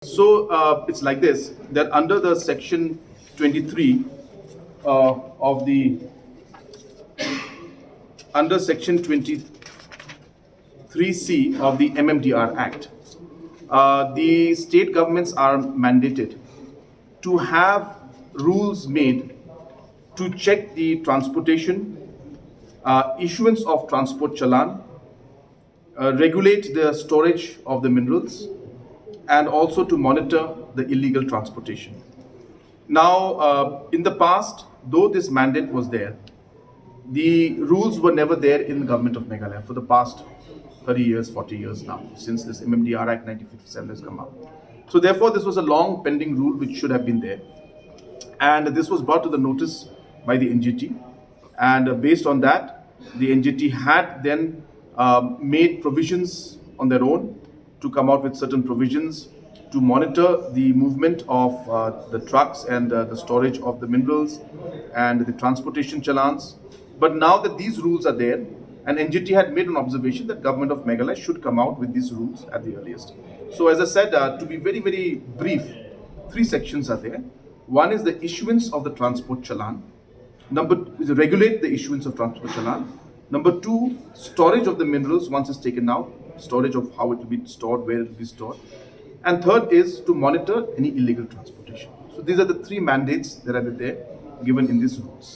So it's like this, that under the section 23 of the under section 23C of the MMDR Act, the state governments are mandated to have rules made to check the transportation, issuance of transport challan, regulate the storage of the minerals, and also to monitor the illegal transportation. Now, in the past, though this mandate was there, the rules were never there in the government of Meghalaya for the past 30 years, 40 years now, since this MMDR Act 1957 has come out. So therefore, this was a long pending rule which should have been there. And this was brought to the notice by the NGT. And based on that, the NGT had then made provisions on their own to come out with certain provisions to monitor the movement of the trucks and the storage of the minerals and the transportation challans. But now that these rules are there, and NGT had made an observation that government of Meghalaya should come out with these rules at the earliest. So as I said, to be very, very brief, 3 sections are there. One is the issuance of the transport challan. Number is regulate the issuance of transport challan. Number 2, storage of the minerals once it's taken out, storage of how it will be stored, where it will be stored. And third is to monitor any illegal transportation. So these are the 3 mandates that are there given in these rules.